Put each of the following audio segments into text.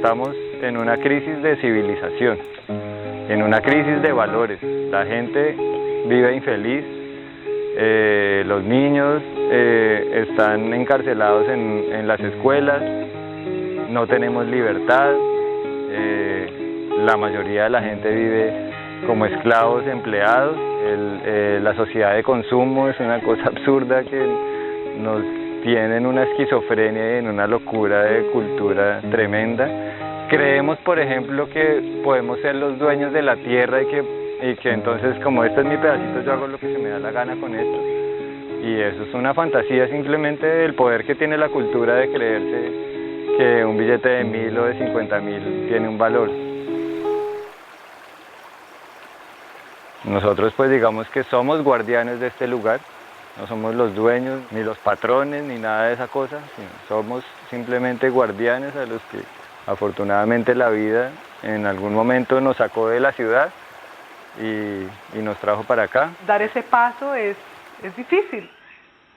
estamos en una crisis de civilización, en una crisis de valores. La gente vive infeliz, los niños están encarcelados en las escuelas, no tenemos libertad, la mayoría de la gente vive como esclavos empleados, la sociedad de consumo es una cosa absurda que nos tiene en una esquizofrenia y en una locura de cultura tremenda. Creemos, por ejemplo, que podemos ser los dueños de la tierra y que entonces, como este es mi pedacito, yo hago lo que se me da la gana con esto. Y eso es una fantasía simplemente del poder que tiene la cultura de creerse que un billete de 1.000 o de 50.000 tiene un valor. Nosotros pues digamos que somos guardianes de este lugar, no somos los dueños, ni los patrones, ni nada de esa cosa, sino somos simplemente guardianes a los que afortunadamente la vida en algún momento nos sacó de la ciudad y nos trajo para acá. Dar ese paso es difícil.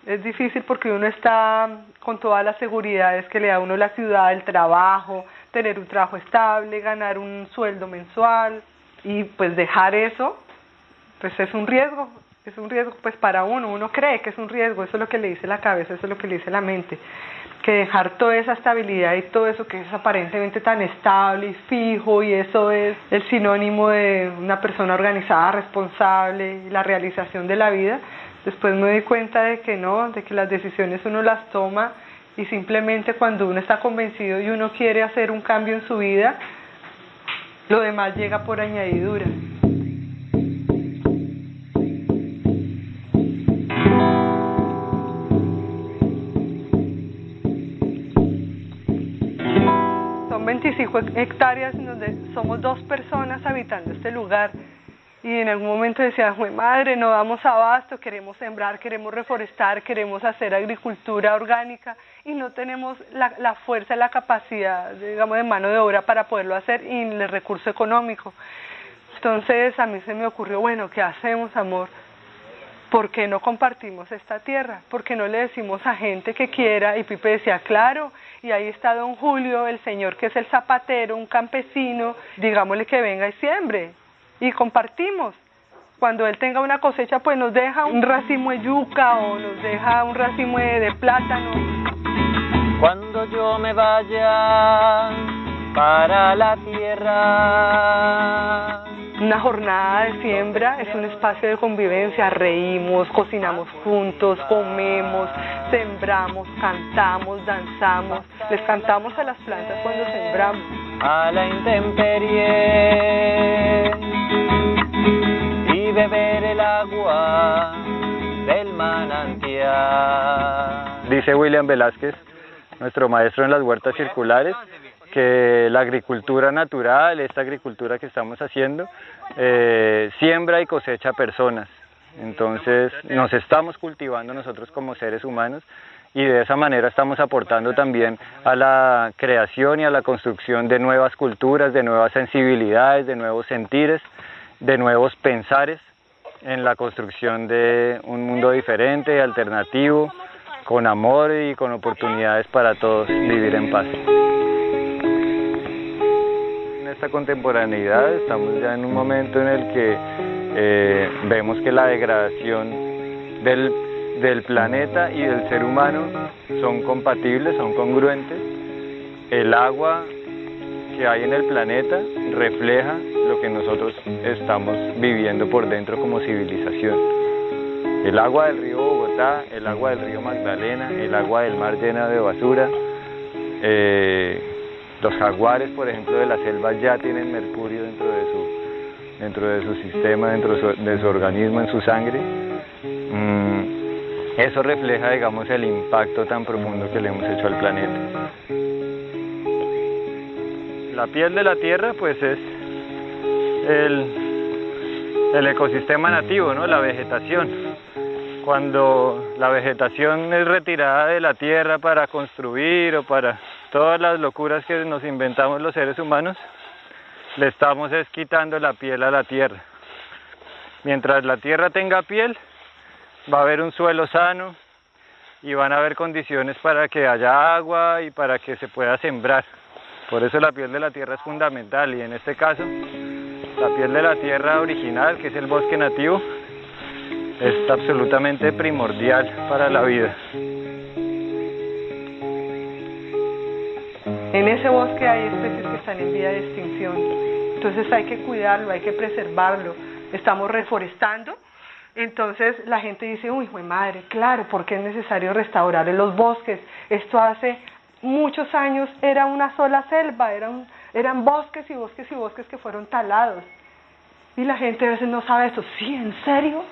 Es difícil porque uno está con todas las seguridades que le da a uno la ciudad, el trabajo, tener un trabajo estable, ganar un sueldo mensual y pues dejar eso, pues es un riesgo pues para uno cree que es un riesgo, eso es lo que le dice la cabeza, eso es lo que le dice la mente, que dejar toda esa estabilidad y todo eso que es aparentemente tan estable y fijo y eso es el sinónimo de una persona organizada, responsable y la realización de la vida. Después me doy cuenta de que no, de que las decisiones uno las toma y simplemente cuando uno está convencido y uno quiere hacer un cambio en su vida, lo demás llega por añadidura. Son 25 hectáreas en donde somos 2 personas habitando este lugar. Y en algún momento decía, ¡jue madre, no damos abasto, queremos sembrar, queremos reforestar, queremos hacer agricultura orgánica y no tenemos la fuerza, la capacidad, digamos, de mano de obra para poderlo hacer y el recurso económico. Entonces a mí se me ocurrió, bueno, ¿qué hacemos, amor? ¿Por qué no compartimos esta tierra? ¿Por qué no le decimos a gente que quiera? Y Pipe decía, claro, y ahí está don Julio, el señor que es el zapatero, un campesino, digámosle que venga y siembre. Y compartimos. Cuando él tenga una cosecha, pues nos deja un racimo de yuca o nos deja un racimo de plátano. Cuando yo me vaya para la tierra. Una jornada de siembra es un espacio de convivencia, reímos, cocinamos juntos, comemos, sembramos, cantamos, danzamos, les cantamos a las plantas cuando sembramos. A la intemperie y beber el agua del manantial. Dice William Velázquez, nuestro maestro en las huertas circulares, que la agricultura natural, esta agricultura que estamos haciendo, siembra y cosecha personas. Entonces nos estamos cultivando nosotros como seres humanos y de esa manera estamos aportando también a la creación y a la construcción de nuevas culturas, de nuevas sensibilidades, de nuevos sentires, de nuevos pensares en la construcción de un mundo diferente, alternativo, con amor y con oportunidades para todos vivir en paz. En esta contemporaneidad estamos ya en un momento en el que vemos que la degradación del planeta y del ser humano son compatibles, son congruentes. El agua que hay en el planeta refleja lo que nosotros estamos viviendo por dentro como civilización. El agua del río Bogotá, el agua del río Magdalena, el agua del mar llena de basura. Los jaguares, por ejemplo, de la selva ya tienen mercurio dentro de su sistema, dentro de su organismo, en su sangre. Eso refleja, digamos, el impacto tan profundo que le hemos hecho al planeta. La piel de la tierra, pues, es el ecosistema nativo, ¿no? La vegetación. Cuando la vegetación es retirada de la tierra para construir o para todas las locuras que nos inventamos los seres humanos, le estamos quitando la piel a la tierra. Mientras la tierra tenga piel, va a haber un suelo sano y van a haber condiciones para que haya agua y para que se pueda sembrar. Por eso la piel de la tierra es fundamental, y en este caso, la piel de la tierra original, que es el bosque nativo, es absolutamente primordial para la vida. En ese bosque hay especies que están en vía de extinción, entonces hay que cuidarlo, hay que preservarlo. Estamos reforestando, entonces la gente dice, uy, jue madre, claro, porque es necesario restaurar los bosques. Esto hace muchos años era una sola selva, eran bosques y bosques y bosques que fueron talados. Y la gente a veces no sabe eso. ¿Sí? ¿En serio?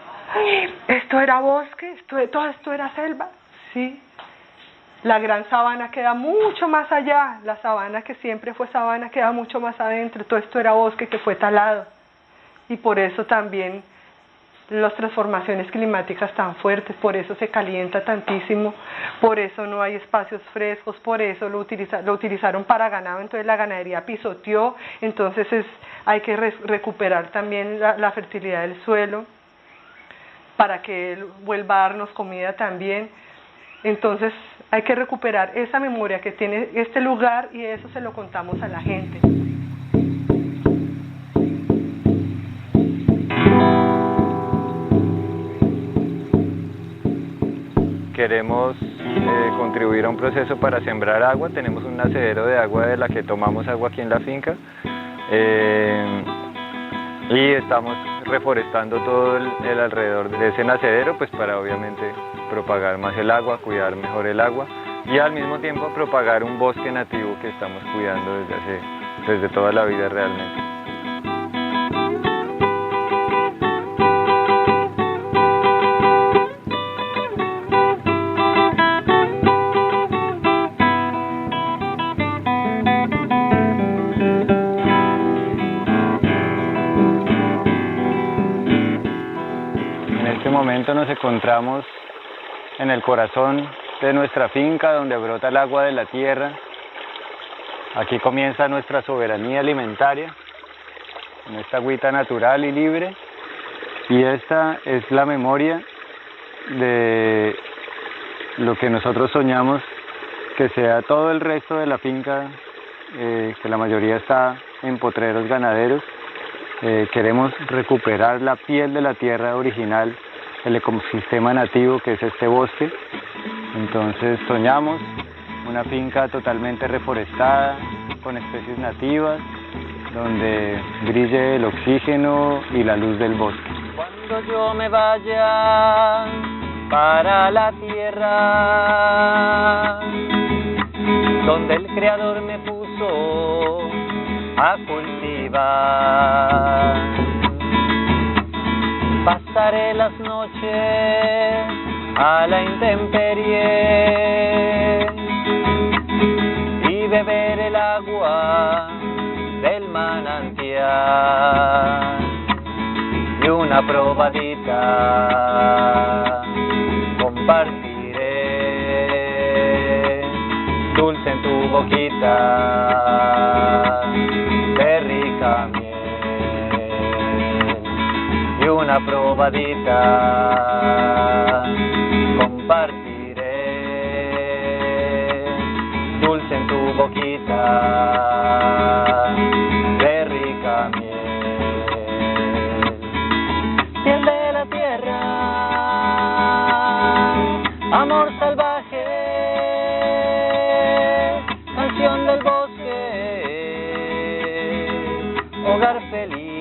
¿Esto era bosque? ¿Todo esto era selva? Sí. La gran sabana queda mucho más allá. La sabana que siempre fue sabana queda mucho más adentro. Todo esto era bosque que fue talado. Y por eso también las transformaciones climáticas tan fuertes, por eso se calienta tantísimo, por eso no hay espacios frescos, por eso lo utilizaron para ganado, entonces la ganadería pisoteó, entonces hay que recuperar también la fertilidad del suelo para que él vuelva a darnos comida también. Entonces hay que recuperar esa memoria que tiene este lugar y eso se lo contamos a la gente. Queremos contribuir a un proceso para sembrar agua. Tenemos un nacedero de agua de la que tomamos agua aquí en la finca, y estamos reforestando todo el alrededor de ese nacedero, pues para obviamente propagar más el agua, cuidar mejor el agua y al mismo tiempo propagar un bosque nativo que estamos cuidando desde toda la vida realmente. En este momento nos encontramos en el corazón de nuestra finca, donde brota el agua de la tierra. Aquí comienza nuestra soberanía alimentaria, en esta agüita natural y libre, y esta es la memoria de lo que nosotros soñamos que sea todo el resto de la finca, que la mayoría está en potreros ganaderos. Queremos recuperar la piel de la tierra original, el ecosistema nativo que es este bosque. Entonces soñamos una finca totalmente reforestada, con especies nativas, donde brille el oxígeno y la luz del bosque. Cuando yo me vaya para la tierra donde el Creador me puso a cultivar, pasaré las noches a la intemperie y beber el agua del manantial y una probadita compartiré, dulce en tu boquita de rica miel y una probadita compartiré, dulce en tu boquita de rica miel. Piel de la tierra, amor salvaje, canción del bosque, hogar feliz.